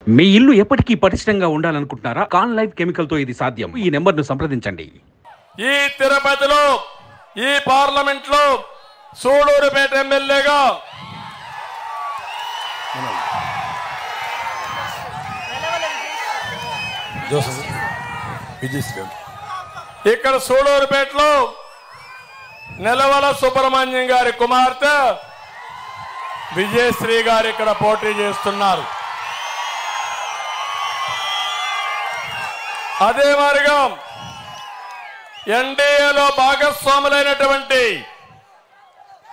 మీ ఇల్లు ఎప్పటికీ పటిష్టంగా ఉండాలనుకుంటున్నారా? కాన్ లైఫ్ కెమికల్ తో ఇది సాధ్యం. ఈ నెంబర్ను సంప్రదించండి. ఈ తిరుపతిలో ఈ పార్లమెంట్ లో సూళూరుపేట ఎమ్మెల్యేగా ఇక్కడ సూళూరుపేటలో నెలవల సుబ్రహ్మణ్యం గారి కుమార్తె విజయశ్రీ గారు ఇక్కడ పోటీ చేస్తున్నారు. అదే మాదిరిగా ఎన్డీఏలో భాగస్వాములైనటువంటి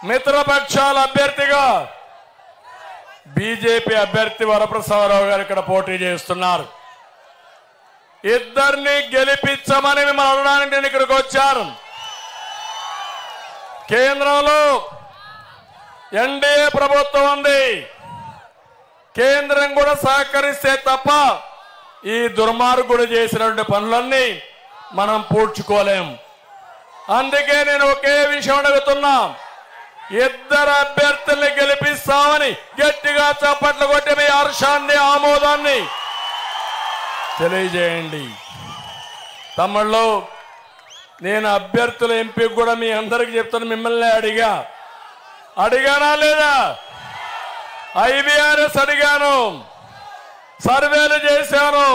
మిత్రపక్షాల అభ్యర్థిగా బీజేపీ అభ్యర్థి వరప్రసాదరావు గారు ఇక్కడ పోటీ చేస్తున్నారు. ఇద్దరిని గెలిపించమని మిమ్మల్ని అడగడానికి నేను ఇక్కడికి వచ్చాను. కేంద్రంలో ఎన్డీఏ ప్రభుత్వం ఉంది. కేంద్రం కూడా సహకరిస్తే తప్ప ఈ దుర్మార్గుడు చేసినటువంటి పనులన్నీ మనం పూడ్చుకోలేం. అందుకే నేను ఒకే విషయం అడుగుతున్నా, ఇద్దరు అభ్యర్థుల్ని గెలిపిస్తామని గట్టిగా చప్పట్లు కొట్టి మీ హర్షాన్ని ఆమోదాన్ని తెలియజేయండి. తమ్ముళ్ళు, నేను అభ్యర్థుల ఎంపీ కూడా మీ అందరికి చెప్తాను. మిమ్మల్ని అడిగానా లేదా? ఐబీఆర్ఎస్ అడిగాను, సర్వేలు చేశాను.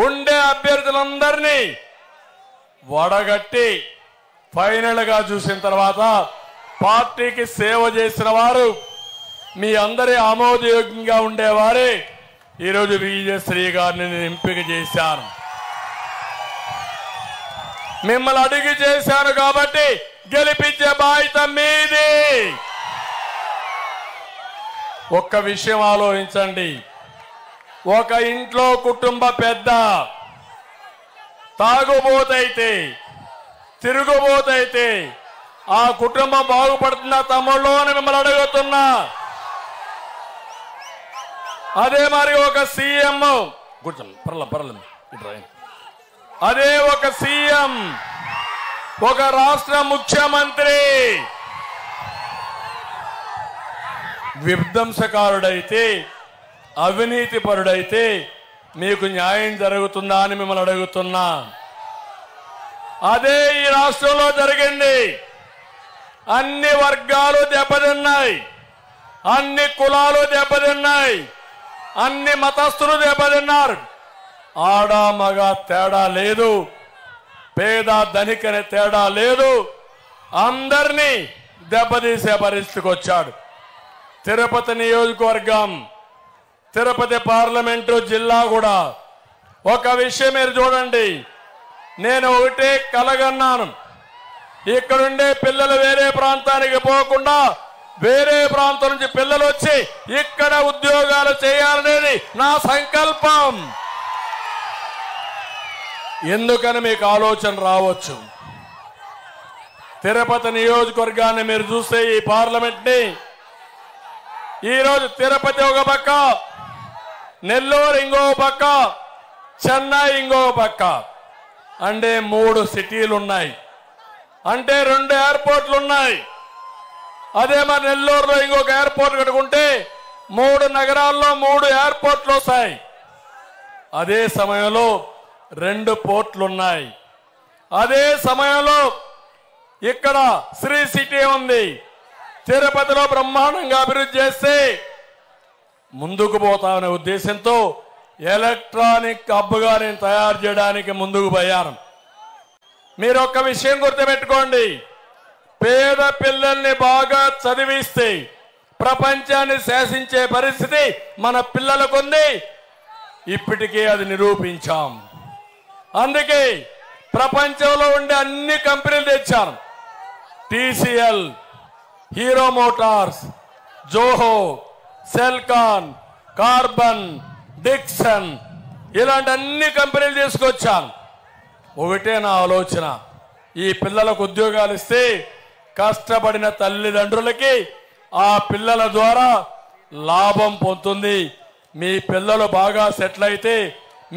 ఉండే అభ్యర్థులందరినీ వడగట్టి ఫైనల్ గా చూసిన తర్వాత పార్టీకి సేవ చేసిన వారు మీ అందరి ఆమోదయోగ్యంగా ఉండేవారే ఈరోజు విజయశ్రీ గారిని నేను ఎంపిక చేశాను. మిమ్మల్ని అడిగి చేశాను కాబట్టి గెలిపించే బాధ్యత మీది. ఒక్క విషయం ఆలోచించండి. ఒక ఇంట్లో కుటుంబ పెద్ద తాగుబోతైతే, తిరుగుబోతైతే ఆ కుటుంబం బాగుపడుతుందా తమ్ముళ్ళు అని మిమ్మల్ని అడుగుతున్నా. అదే మరి ఒక సీఎం, అదే ఒక సీఎం, ఒక రాష్ట్ర ముఖ్యమంత్రి విధ్వంసకారుడైతే, అవినీతి పరుడైతే మీకు న్యాయం జరుగుతుందా అని మిమ్మల్ని అడుగుతున్నా. అదే ఈ రాష్ట్రంలో జరిగింది. అన్ని వర్గాలు దెబ్బతిన్నాయి, అన్ని కులాలు దెబ్బతిన్నాయి, అన్ని మతస్థులు దెబ్బతిన్నారు. ఆడ మగ తేడా లేదు, పేద ధనికనే తేడా లేదు. అందరినీ దెబ్బతీసే పరిస్థితికి వచ్చాడు. తిరుపతి నియోజకవర్గం, తిరుపతి పార్లమెంటు జిల్లా కూడా ఒక విషయం మీరు చూడండి. నేను ఒకటే కలగన్నాను, ఇక్కడుండే పిల్లలు వేరే ప్రాంతానికి పోకుండా వేరే ప్రాంతం నుంచి పిల్లలు వచ్చి ఇక్కడ ఉద్యోగాలు చేయాలనేది నా సంకల్పం. ఎందుకని మీకు ఆలోచన రావచ్చు. తిరుపతి నియోజకవర్గాన్ని మీరు చూస్తే ఈ పార్లమెంట్ ని ఈరోజు తిరుపతి ఒక పక్క, నెల్లూరు ఇంకో పక్క, చెన్నై ఇంకో పక్క, అంటే 3 సిటీలు ఉన్నాయి, అంటే 2 ఎయిర్పోర్ట్లు ఉన్నాయి. అదే మరి నెల్లూరులో ఇంకొక ఎయిర్పోర్ట్ కట్టుకుంటే 3 నగరాల్లో 3 ఎయిర్పోర్ట్లు వస్తాయి. అదే సమయంలో 2 పోర్ట్లు ఉన్నాయి. అదే సమయంలో ఇక్కడ శ్రీ సిటీ ఉంది. తిరుపతిలో బ్రహ్మాండంగా అభివృద్ధి చేస్తే ముందుకు పోతామనే ఉద్దేశంతో ఎలక్ట్రానిక్ హబ్గా నేను తయారు చేయడానికి ముందుకు పోయాను. మీరు ఒక్క విషయం గుర్తుపెట్టుకోండి, పేద పిల్లల్ని బాగా చదివిస్తే ప్రపంచాన్ని శాసించే పరిస్థితి మన పిల్లలకుంది. ఇప్పటికే అది నిరూపించాం. అందుకే ప్రపంచంలో ఉండే అన్ని కంపెనీలు తెచ్చాను. TCL, hero Motors, Zoho, Celkon, carbon, Dixon, ఇలాంటి అన్ని కంపెనీలు తీసుకొచ్చాను. ఒకటే నా ఆలోచన, ఈ పిల్లలకు ఉద్యోగాలు ఇస్తే కష్టపడిన తల్లిదండ్రులకి ఆ పిల్లల ద్వారా లాభం పొందుతుంది. మీ పిల్లలు బాగా సెటిల్ అయితే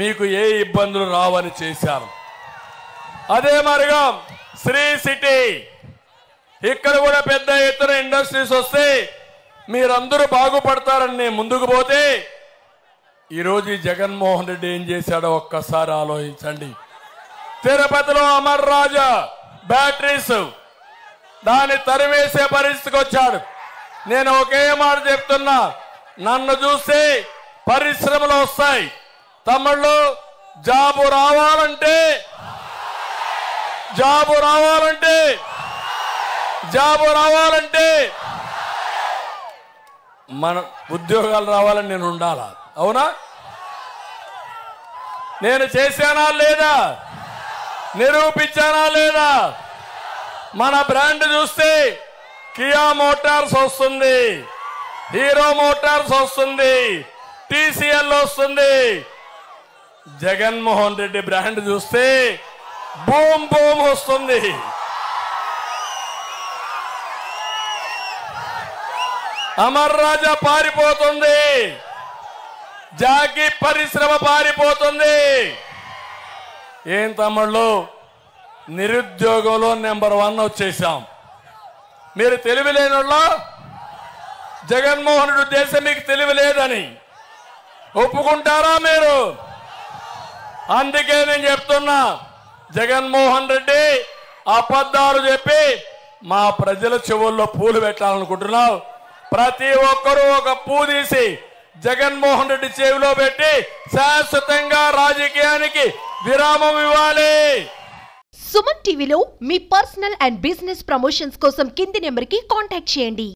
మీకు ఏ ఇబ్బందులు రావని చేశారు. అదే మరిగా శ్రీ సిటీ, ఇక్కడ కూడా పెద్ద ఎత్తున ఇండస్ట్రీస్ వస్తే మీరందరూ బాగుపడతారని ముందుకు పోతే ఈరోజు ఈ జగన్మోహన్ రెడ్డి ఏం చేశాడో ఒక్కసారి ఆలోచించండి. తిరుపతిలో అమర్ రాజా బ్యాటరీస్ దాన్ని తరివేసే పరిస్థితికి వచ్చాడు. నేను ఒకే మాట చెప్తున్నా, నన్ను చూస్తే పరిశ్రమలు వస్తాయి. తమ్ముళ్ళు, జాబు రావాలంటే మన ఉద్యోగాలు రావాలని నేను ఉండాలా? అవునా? నేను చేశానా లేదా? నిరూపించానా లేదా? మన బ్రాండ్ చూస్తే కియా మోటార్స్ వస్తుంది, హీరో మోటార్స్ వస్తుంది, టీసీఎల్ వస్తుంది. జగన్మోహన్ రెడ్డి బ్రాండ్ చూస్తే బూమ్ బూమ్ వస్తుంది. అమర్ రాజా పారిపోతుంది, జాకీ పరిశ్రమ పారిపోతుంది. ఏం తమ్ముళ్ళు, నిరుద్యోగంలో నెంబర్ 1 వచ్చేసాం. మీరు తెలివి లేనోళ్ళ జగన్మోహన్ రెడ్డి ఉద్దేశం మీకు తెలివి లేదని ఒప్పుకుంటారా మీరు? అందుకే నేను చెప్తున్నా, జగన్మోహన్ రెడ్డి అబద్ధాలు చెప్పి మా ప్రజల చెవుల్లో పూలు పెట్టాలనుకుంటున్నావు. ప్రతి ఒక్కరూ ఒక పూ తీసి జగన్మోహన్ రెడ్డి చెవిలో పెట్టి శాశ్వతంగా రాజకీయానికి విరామం ఇవ్వాలి. సుమన్ టీవీలో మీ పర్సనల్ అండ్ బిజినెస్ ప్రమోషన్స్ కోసం కింది నెంబర్కి కాంటాక్ట్ చేయండి.